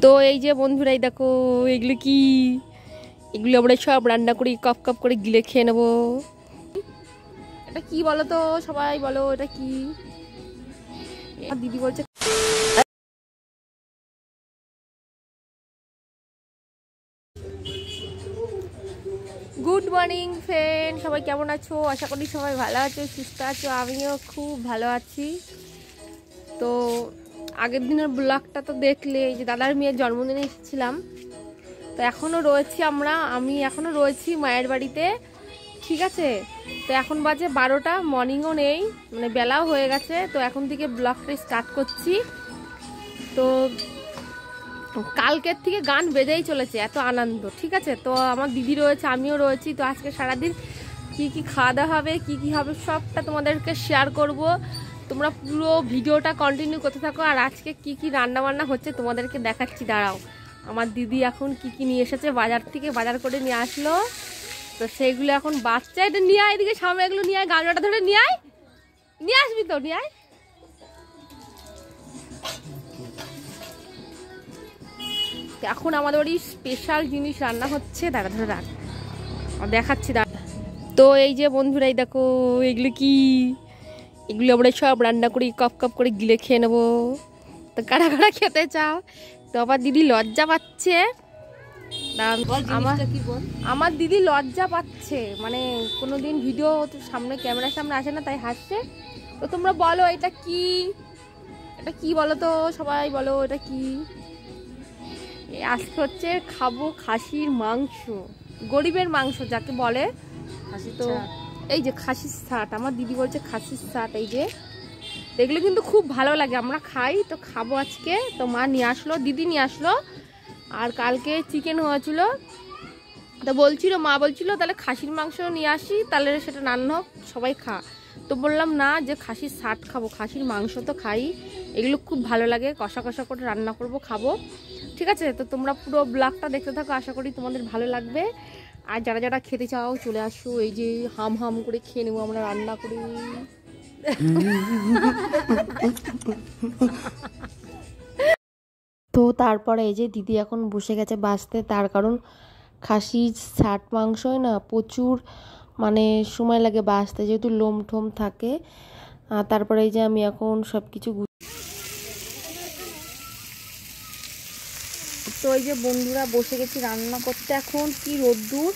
তো এই যে বন্ধুরা, এই দেখো এগুলো কি, এগুলো আমরা সব রান্না করি, কপ কপ করে গিলে খেয়ে নেবো। এটা কি বলো তো, সবাই বলো এটা কি? দিদি বলছে গুড মর্নিং ফ্রেন্ড, সবাই কেমন আছো? আশা করি সবাই ভালো আছো, সুস্থ আছো। আমিও খুব ভালো আছি। তো আগের দিনের ব্লগটা তো দেখলে, এই যে দাদার মেয়ের জন্মদিনে এসেছিলাম। তো এখনও রয়েছি আমি এখনও রয়েছি মায়ের বাড়িতে, ঠিক আছে। তো এখন বাজে 12টা, মর্নিংও নেই, মানে বেলাও হয়ে গেছে। তো এখন থেকে ব্লগটা স্টার্ট করছি। তো কালকের থেকে গান বেজেই চলেছে, এত আনন্দ, ঠিক আছে। তো আমার দিদি রয়েছে, আমিও রয়েছি। তো আজকে সারাদিন কি কি খাওয়া দাওয়া হবে, কি কি হবে, সবটা তোমাদেরকে শেয়ার করব। তোমরা পুরো ভিডিওটা কন্টিনিউ করতে থাকো। আর আজকে কি কি রান্না বান্না হচ্ছে তোমাদেরকে দেখাচ্ছি, দাঁড়াও। আমার দিদি এখন কি কি নিয়ে এসেছে, বাজার থেকে বাজার করে নিয়ে আসলো। তো সেইগুলো এখন বাচ্চা, এটা নিয়ে আয়, এদিকে সামনে এগুলো নিয়ে আয়, গামলাটা ধরে নিয়ে আয়, নিয়ে আসবি তো, নিয়ে আয়। এখন আমাদের বাড়ি স্পেশাল জিনিস রান্না হচ্ছে, দাঁড়া ধরে রাখ, দেখাচ্ছি দাঁড়া। তো এই যে বন্ধুরা, এই দেখো এগুলো কি, এগুলো আমরা সব রান্না করি, কপ কপ করে গিলে খেয়ে নেবো। তো কারা কারা খেতে চাও? তো আবার দিদি লজ্জা পাচ্ছে, আমার দিদি লজ্জা পাচ্ছে, মানে কোনোদিন ভিডিও সামনে, ক্যামেরার সামনে আসে না, তাই হাসছে। তো তোমরা বলো এটা কি, এটা কি বলো তো, সবাই বলো এটা কি? আজকে হচ্ছে খাবো খাসির মাংস, গরিবের মাংস যাকে বলে। তো এই যে খাসির ছাট, আমার দিদি বলছে খাসির ছাট। এই যে এগুলো কিন্তু খুব ভালো লাগে, আমরা খাই। তো খাবো আজকে। তো মা নিয়ে আসলো, দিদি নিয়ে আসলো। আর কালকে চিকেন হয়েছিল, তো বলছিল, মা বলছিল তাহলে খাসির মাংস নিয়ে আসি, তাহলে সেটা রান্না হোক, সবাই খা। তো বললাম না, যে খাসির ছাট খাবো, খাসির মাংস তো খাই, এগুলো খুব ভালো লাগে, কষা কষা করে রান্না করব, খাবো, ঠিক আছে। তো তোমরা পুরো ব্লগটা দেখতে থাকো, আশা করি তোমাদের ভালো লাগবে। আর যারা যারা খেতে চাও চলে আসো, এই যে হাম হাম করে খেয়ে নেবো আমরা রান্না করি। তো তারপরে এই যে দিদি এখন বসে গেছে বাছতে, তার কারণ খাসির ছাট মাংসই না প্রচুর মানে সময় লাগে বাছতে, যেহেতু লোম ঠোম থাকে। তারপরে এই যে আমি এখন সব কিছু, তো এই যে বন্ধুরা বসে গেছি রান্না করতে, এখন কি রোদ্দুর।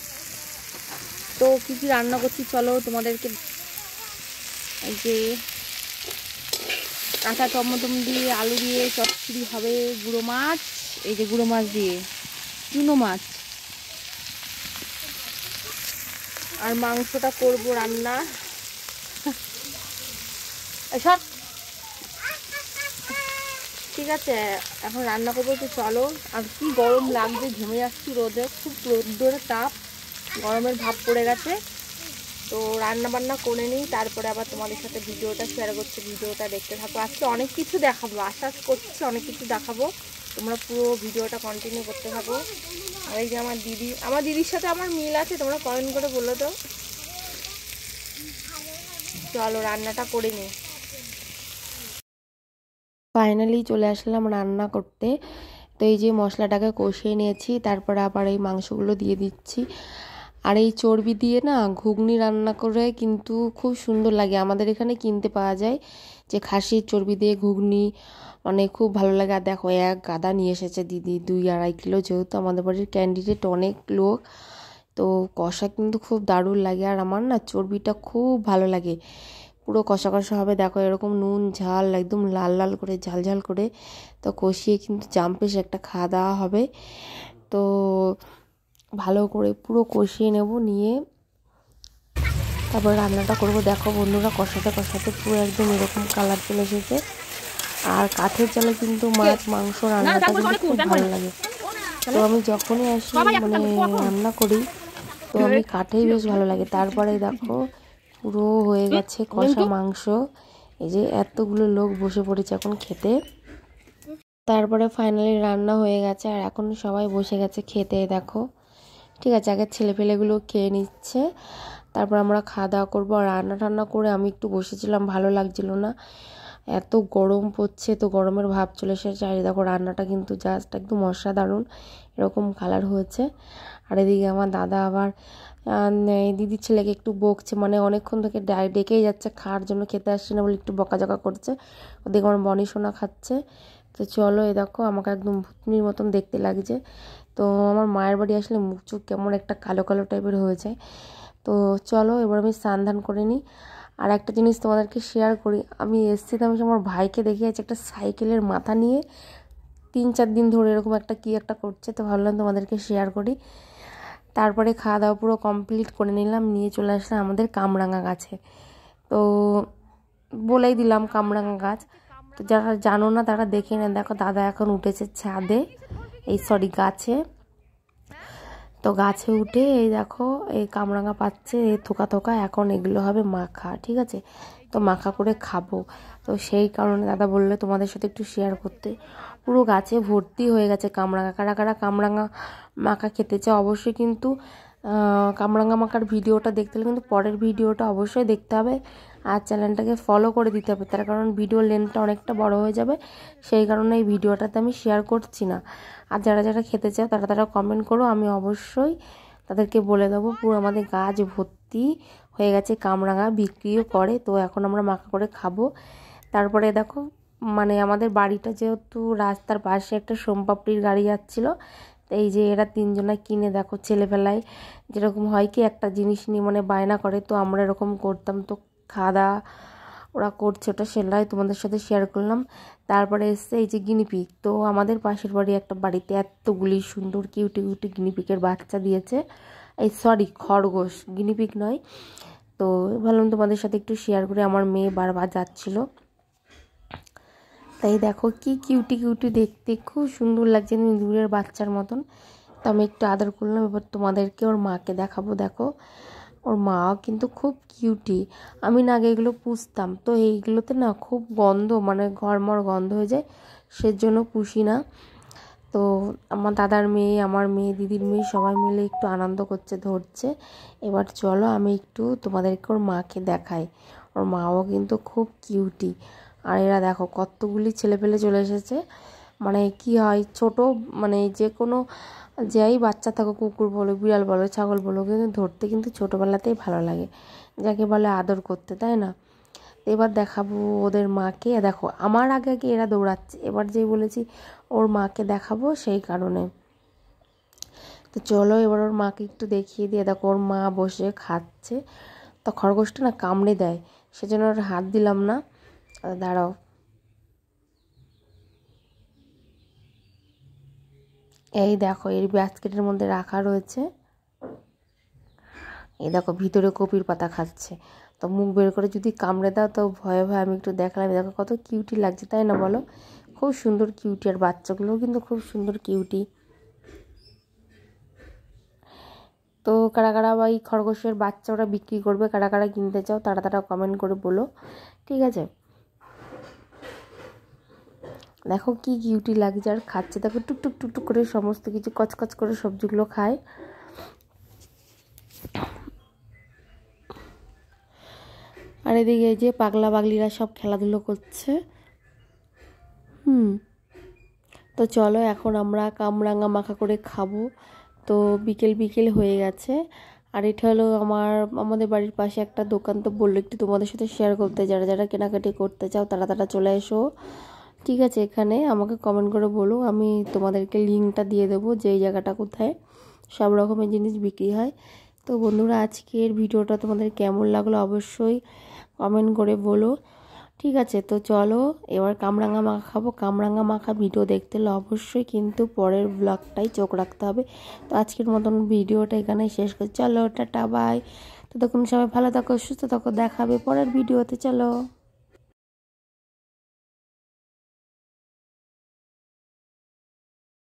তো কি কি রান্না করছি চলো তোমাদেরকে। এই যে কাঁচা টমেটো দিয়ে, আলু দিয়ে চচ্চড়ি হবে, গুঁড়ো মাছ, এই যে গুঁড়ো মাছ দিয়ে চুনো মাছ, আর মাংসটা করব রান্না। সব ঠিক আছে, এখন রান্না করবো, তো চলো। আর কি গরম লাগছে, ঘেমে যাচ্ছি রোদে, খুব রোদ্দুরের তাপ, গরমের ভাব পড়ে গেছে। তো রান্না বান্না করে নিই, তারপরে আবার তোমাদের সাথে ভিডিওটা শেয়ার করছি, ভিডিওটা দেখতে থাকো। আজকে অনেক কিছু দেখাবো, আশা করছি অনেক কিছু দেখাবো, তোমরা পুরো ভিডিওটা কন্টিনিউ করতে থাকো। আর এই যে আমার দিদি, আমার দিদির সাথে আমার মিল আছে, তোমরা কমেন্ট করে বলো তো। চলো রান্নাটা করে নিই। ফাইনালি চলে আসলাম রান্না করতে। তো এই যে মশলাটাকে কষিয়ে নিয়েছি, তারপরে আবার এই মাংসগুলো দিয়ে দিচ্ছি। আর এই চর্বি দিয়ে না ঘুগনি রান্না করে কিন্তু খুব সুন্দর লাগে, আমাদের এখানে কিনতে পাওয়া যায়, যে খাসির চর্বি দিয়ে ঘুগনি, মানে খুব ভালো লাগে। আর দেখো এক গাদা নিয়ে এসেছে দিদি, 2-2.5 কিলো, যেহেতু আমাদের বাড়ির ক্যান্ডিডেট অনেক লোক, তো কষা কিন্তু খুব দারুণ লাগে। আর আমার না চর্বিটা খুব ভালো লাগে, পুরো কষা কষা হবে, দেখো এরকম নুন ঝাল একদম লাল লাল করে, ঝাল ঝাল করে। তো কষিয়ে কিন্তু জাম্পেশ একটা খাওয়া দাওয়া হবে। তো ভালো করে পুরো কষিয়ে নেব, নিয়ে তারপর রান্নাটা করব। দেখো বন্ধুরা, কষাতে কষাতে পুরো একদম এরকম কালার চলে এসেছে। আর কাঠের জালে কিন্তু মাছ মাংস রান্নাটা কিন্তু খুব ভালো লাগে। তো আমি যখনই আসি মানে রান্না করি, তো আমি কাঠেই বেশ ভালো লাগে। তারপরে দেখো পুরো হয়ে গেছে কষা মাংস, এই যে এতগুলো লোক বসে পড়েছে এখন খেতে। তারপরে ফাইনালি রান্না হয়ে গেছে, আর এখন সবাই বসে গেছে খেতে, দেখো, ঠিক আছে। আগে ছেলেপেলেগুলো খেয়ে নিচ্ছে, তারপর আমরা খাওয়া দাওয়া করবো। আর রান্না টান্না করে আমি একটু বসেছিলাম, ভালো লাগছিল না, এত গরম পড়ছে, তো গরমের ভাব চলে এসেছে। আর দেখো রান্নাটা কিন্তু জাস্ট একদম অসাধারণ, এরকম কালার হয়েছে। আর এদিকে আমার দাদা আবার দিদির ছেলেকে একটু বকছে, মানে অনেকক্ষণ থেকে ডেকেই যাচ্ছে খাওয়ার জন্য, খেতে আসছে না বলে একটু বকাঝকা করছে। ওদিকে আমার বনি সোনা খাচ্ছে। তো চলো, এ দেখো আমাকে একদম ভূতনির মতন দেখতে লাগছে। তো আমার মায়ের বাড়ি আসলে মুখ চোখ কেমন একটা কালো কালো টাইপের হয়ে যায়। তো চলো এবার আমি স্নান ধান করে নিই। আর একটা জিনিস তোমাদেরকে শেয়ার করি, আমি এসছি তো আমি আমার ভাইকে দেখে যাচ্ছি একটা সাইকেলের মাথা নিয়ে 3-4 দিন ধরে এরকম একটা কি একটা করছে, তো ভাবলাম তোমাদেরকে শেয়ার করি। তারপরে খাওয়া দাওয়া পুরো কমপ্লিট করে নিলাম, নিয়ে চলে আসলাম আমাদের কামরাঙা গাছে। তো বলেই দিলাম কামরাঙা গাছ, তো যারা জানো না তারা দেখে নেন। দেখো দাদা এখন উঠেছে ছাদে, গাছে। তো গাছে উঠে এই দেখো এই কামরাঙা পাচ্ছে, এই থোকা থোকা, এখন এগুলো হবে মাখা, ঠিক আছে? তো মাখা করে খাবো। তো সেই কারণে দাদা বললে তোমাদের সাথে একটু শেয়ার করতে। পুরো গাছে ভর্তি হয়ে গেছে কামরাঙা। কারা কারা কামরাঙা মাখা খেতে চাও অবশ্যই কিন্তু কামরাঙা মাখার ভিডিওটা দেখতে হলে কিন্তু পরের ভিডিওটা অবশ্যই দেখতে হবে, আর চ্যানেলটাকে ফলো করে দিতে হবে, তার কারণ ভিডিও লেন্থটা অনেকটা বড় হয়ে যাবে, সেই কারণে এই ভিডিওটাতে আমি শেয়ার করছি না। আর যারা যারা খেতে চাও তারা তারা কমেন্ট করো, আমি অবশ্যই তাদেরকে বলে দেবো। পুরো আমাদের গাছ ভর্তি হয়ে গেছে কামরাঙা, বিক্রিও করে। তো এখন আমরা মাখা করে খাবো। তারপরে দেখো মানে আমাদের বাড়িটা যেহেতু রাস্তার পাশে, একটা সোমপাপড়ির গাড়ি যাচ্ছিলো। তো এই যে এরা তিনজনা কিনে দেখো, ছেলেবেলায় যেরকম হয় কি একটা জিনিস নিয়ে মানে বায়না করে, তো আমরা এরকম করতাম। তো খাওয়া দাওয়া ওরা করছে, ওটা সেলাই তোমাদের সাথে শেয়ার করলাম। তারপরে এসছে এই যে গিনিপিগ। তো আমাদের পাশের বাড়ি একটা বাড়িতে এতগুলি সুন্দর কিউটি কিউটি গিনিপিগের বাচ্চা দিয়েছে, এই খরগোশ, গিনিপিগ নয়। তো ভাবলাম তোমাদের সাথে একটু শেয়ার করে, আমার মেয়ে বারবার যাচ্ছিল। তাই দেখো কি কিউটি কিউটি দেখতে, খুব সুন্দর লাগছে ইঁদুরের বাচ্চার মতন। তো আমি একটু আদর করলাম। এবার তোমাদেরকে ওর মাকে দেখাবো। দেখো ওর মাও কিন্তু খুব কিউটি। আমি না আগে এগুলো পুষতাম, তো এইগুলোতে না খুব গন্ধ, মানে ঘরমর গন্ধ হয়ে যায়, সেজন্য পুষি না। তো আমার দাদার মেয়ে, আমার মেয়ে, দিদির মেয়ে সবাই মিলে একটু আনন্দ করছে, ধরছে। এবার চলো আমি একটু তোমাদেরকে ওর মাকে দেখাই। ওর মাও কিন্তু খুব কিউটি। আর এরা দেখো কতগুলি ছেলেপেলে চলে এসেছে। মানে কি হয় ছোট, মানে যে কোনো যেই বাচ্চা থাকো, কুকুর বলো, বিড়াল বলো, ছাগল বলো, কিন্তু ধরতে কিন্তু ছোটোবেলাতেই ভালো লাগে, যাকে বলে আদর করতে, তাই না? এবার দেখাবো ওদের মাকে। দেখো আমার আগে আগে এরা দৌড়াচ্ছে, এবার যেই বলেছি ওর মাকে দেখাবো সেই কারণে। তো চলো এবার ওর মাকে একটু দেখিয়ে দিয়ে। দেখো ওর মা বসে খাচ্ছে। তো খরগোশটা না কামড়ে দেয়, সেজন্য ওর হাত দিলাম না। দাঁড়াও, এই দেখো এর বাস্কেটের মধ্যে রাখা রয়েছে। এই দেখো ভিতরে কপির পাতা খাচ্ছে। তো মুখ বের করে যদি কামড়ে দাও তো ভয়ে ভয়ে আমি একটু দেখালাম। দেখো কত কিউটি লাগছে, তাই না বলো? খুব সুন্দর কিউটি, আর বাচ্চাগুলোও কিন্তু খুব সুন্দর কিউটি। তো কারা কারা বা এই খরগোশের বাচ্চা ওরা বিক্রি করবে, কারা কারা কিনতে চাও তারা তারা কমেন্ট করে বলো, ঠিক আছে? দেখো কি কিউটি লাগছে, আর খাচ্ছে দেখো টুকটুক টুকটুক করে সমস্ত কিছু, কচকচ করে সবজিগুলো খায়। আর এদিকে এই যে পাগলা পাগলিরা সব খেলাধুলো করছে। তো চলো এখন আমরা কামরাঙা মাখা করে খাবো। তো বিকেল বিকেল হয়ে গেছে। আর এটা হলো আমাদের বাড়ির পাশে একটা দোকান। তো বললো একটু তোমাদের সাথে শেয়ার করতে, যারা যারা কেনাকাটি করতে চাও তারা তারা চলে এসো, ঠিক আছে? এখানে আমাকে কমেন্ট করে বলো, আমি তোমাদেরকে লিঙ্কটা দিয়ে দেবো যে এই জায়গাটা কোথায়, সব রকমের জিনিস বিক্রি হয়। তো বন্ধুরা আজকের ভিডিওটা তোমাদের কেমন লাগলো অবশ্যই কমেন্ট করে বলো, ঠিক আছে? তো চলো এবার কামরাঙা মাখা খাবো। কামরাঙা মাখা ভিডিও দেখতে হলে অবশ্যই কিন্তু পরের ব্লগটাই চোখ রাখতে হবে। তো আজকের মতন ভিডিওটা এখানেই শেষ করছি। চলো টাটা বাই। তো তখন সবাই ভালো থাকো, সুস্থ থাকো, দেখাবে পরের ভিডিওতে। চলো।